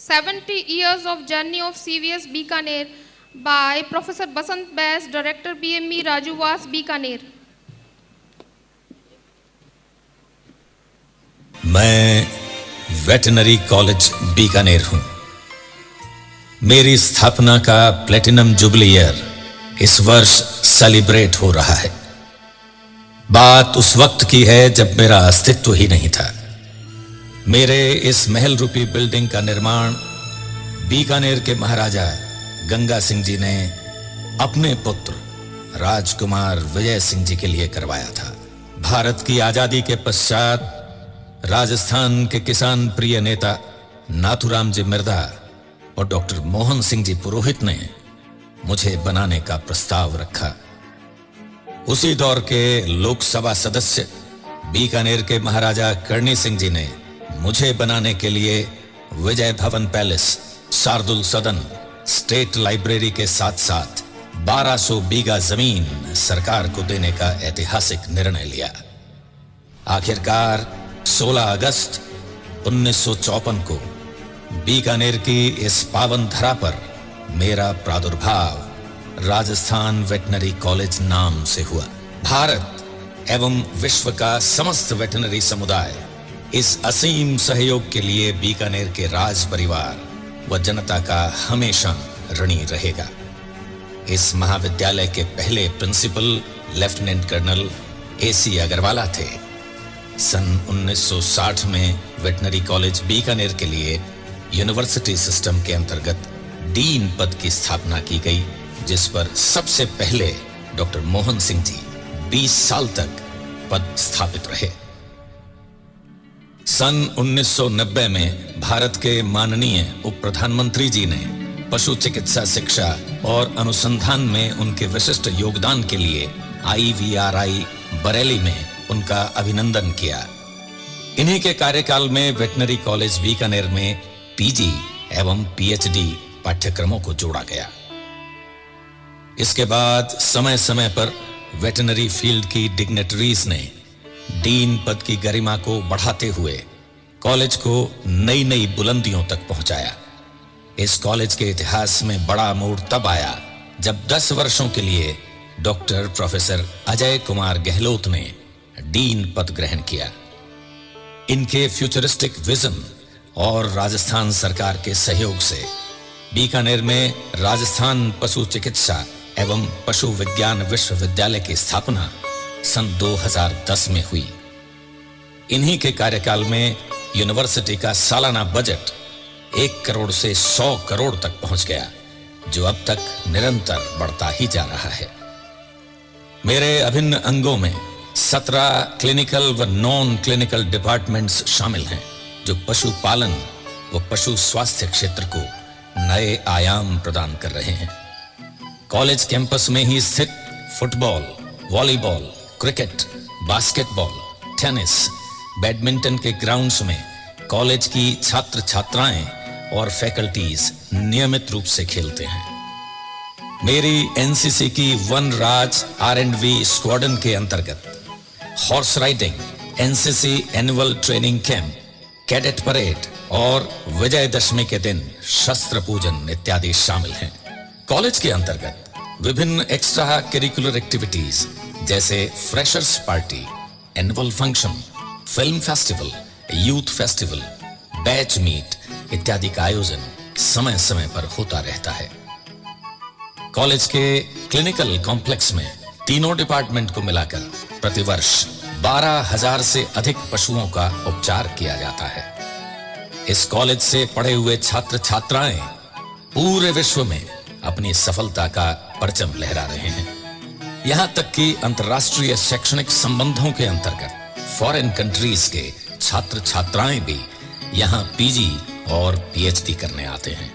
70 Years of Journey of CVS Bikaner by Professor Basant Bass, Director BME Rajuvas Bikaner. मैं veterinary college Bikaner हूं। मेरी स्थापना का platinum jubilee year इस वर्ष सेलिब्रेट हो रहा है। बात उस वक्त की है जब मेरा अस्तित्व ही नहीं था। मेरे इस महल रूपी बिल्डिंग का निर्माण बीकानेर के महाराजा गंगा सिंह जी ने अपने पुत्र राजकुमार विजय सिंह जी के लिए करवाया था। भारत की आजादी के पश्चात राजस्थान के किसान प्रिय नेता नाथूराम जी मिर्धा और डॉक्टर मोहन सिंह जी पुरोहित ने मुझे बनाने का प्रस्ताव रखा। उसी दौर के लोकसभा सदस्य बीकानेर के महाराजा करणी सिंह जी ने मुझे बनाने के लिए विजय भवन पैलेस, शार्दुल सदन, स्टेट लाइब्रेरी के साथ साथ 1200 बीघा जमीन सरकार को देने का ऐतिहासिक निर्णय लिया। आखिरकार 16 अगस्त 1954 को बीकानेर की इस पावन धरा पर मेरा प्रादुर्भाव राजस्थान वेटनरी कॉलेज नाम से हुआ। भारत एवं विश्व का समस्त वेटनरी समुदाय इस असीम सहयोग के लिए बीकानेर के राज परिवार व जनता का हमेशा ऋणी रहेगा। इस महाविद्यालय के पहले principal lieutenant colonel AC Agarwala थे। सन 1960 में वेटनरी कॉलेज बीकानेर के लिए यूनिवर्सिटी सिस्टम के अंतर्गत डीन पद की स्थापना की गई, जिस पर सबसे पहले डॉक्टर मोहन सिंह जी 20 साल तक पद स्थापित रहे। सन 1990 में भारत के माननीय उप प्रधानमंत्री जी ने पशु चिकित्सा शिक्षा और अनुसंधान में उनके विशिष्ट योगदान के लिए IVRI बरेली में उनका अभिनंदन किया। इन्हीं के कार्यकाल में वेटनरी कॉलेज बीकानेर में PG एवं PhD पाठ्यक्रमों को जोड़ा गया। इसके बाद समय समय पर वेटनरी फील्ड की डिग्नेटरीज ने डीन पद की गरिमा को बढ़ाते हुए कॉलेज को नई नई बुलंदियों तक पहुंचाया। इस कॉलेज के इतिहास में बड़ा मोड़ तब आया जब 10 वर्षों के लिए डॉक्टर प्रोफेसर अजय कुमार गहलोत ने डीन पद ग्रहण किया। इनके फ्यूचरिस्टिक विजन और राजस्थान सरकार के सहयोग से बीकानेर में राजस्थान पशु चिकित्सा एवं पशु विज्ञान विश्वविद्यालय की स्थापना सन 2010 में हुई। इन्हीं के कार्यकाल में यूनिवर्सिटी का सालाना बजट 1 करोड़ से 100 करोड़ तक पहुंच गया, जो अब तक निरंतर बढ़ता ही जा रहा है। मेरे अभिन्न अंगों में 17 क्लिनिकल व नॉन क्लिनिकल डिपार्टमेंट्स शामिल हैं, जो पशु पालन व पशु स्वास्थ्य क्षेत्र को नए आयाम प्रदान कर रहे हैं। कॉलेज कैंपस में ही स्थित football, volleyball, cricket, basketball, tennis, badminton के ग्राउंड्स में कॉलेज की छात्र छात्राएं और फैकल्टीज नियमित रूप से खेलते हैं। मेरी NCC की वन राज R&V स्क्वाड्रन के अंतर्गत horse riding, NCC annual training camp, cadet parade और विजयदशमी के दिन शस्त्र पूजन इत्यादि शामिल हैं। कॉलेज के अंतर्गत विभिन्न एक्स्ट्रा करिकुलर एक्टिविटीज जैसे freshers party, annual function, film festival, youth festival, batch meet इत्यादि का आयोजन समय समय पर होता रहता है। कॉलेज के क्लिनिकल कॉम्प्लेक्स में तीनों डिपार्टमेंट को मिलाकर प्रतिवर्ष 12,000 से अधिक पशुओं का उपचार किया जाता है। इस कॉलेज से पढ़े हुए छात्र छात्राएं पूरे विश्व में अपनी सफलता का परचम लहरा रहे हैं। यहां तक कि अंतर्राष्ट्रीय शैक्षणिक संबंधों के अंतर्गत फॉरेन कंट्रीज के छात्र छात्राएं भी यहां PG और PhD करने आते हैं।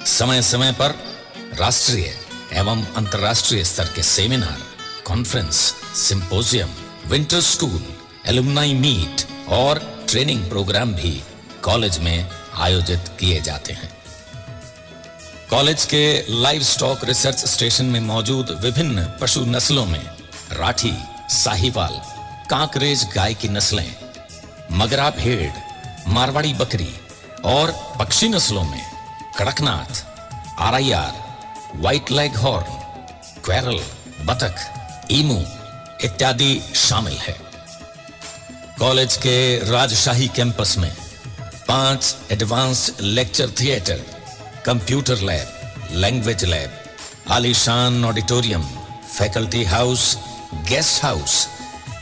समय समय पर राष्ट्रीय एवं अंतर्राष्ट्रीय स्तर के seminar, conference, symposium, winter school, alumni meet और ट्रेनिंग प्रोग्राम भी कॉलेज में आयोजित किए जाते हैं। कॉलेज के लाइव स्टॉक रिसर्च स्टेशन में मौजूद विभिन्न पशु नस्लों में राठी, साहिवाल, कांकरेज गाय की नस्लें, मगरा भेड़, मारवाड़ी बकरी और पक्षी नस्लों में Kadaknath, RIR, white leghorn, क्वेरल, बतख, ईमू इत्यादि शामिल है। कॉलेज के राजशाही कैंपस में 5 advanced lecture theatre, computer lab, language lab, आलीशान auditorium, faculty house, guest house,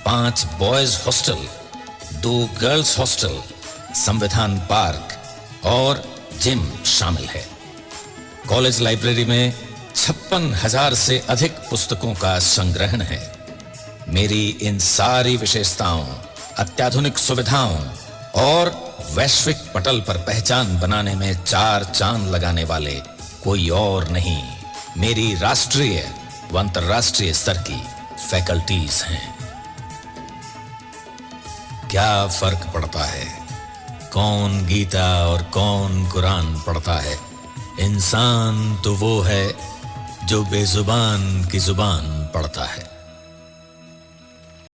5 boys hostel, 2 girls hostel, संविधान पार्क और जिम शामिल है। कॉलेज लाइब्रेरी में 56,000 से अधिक पुस्तकों का संग्रहण है। मेरी इन सारी विशेषताओं, अत्याधुनिक सुविधाओं और वैश्विक पटल पर पहचान बनाने में 4 चांद लगाने वाले कोई और नहीं मेरी राष्ट्रीय व अंतर्राष्ट्रीय स्तर की फैकल्टीज हैं। क्या फर्क पड़ता है कौन गीता और कौन कुरान पढ़ता है? इंसान तो वो है जो बेजुबान की जुबान पढ़ता है।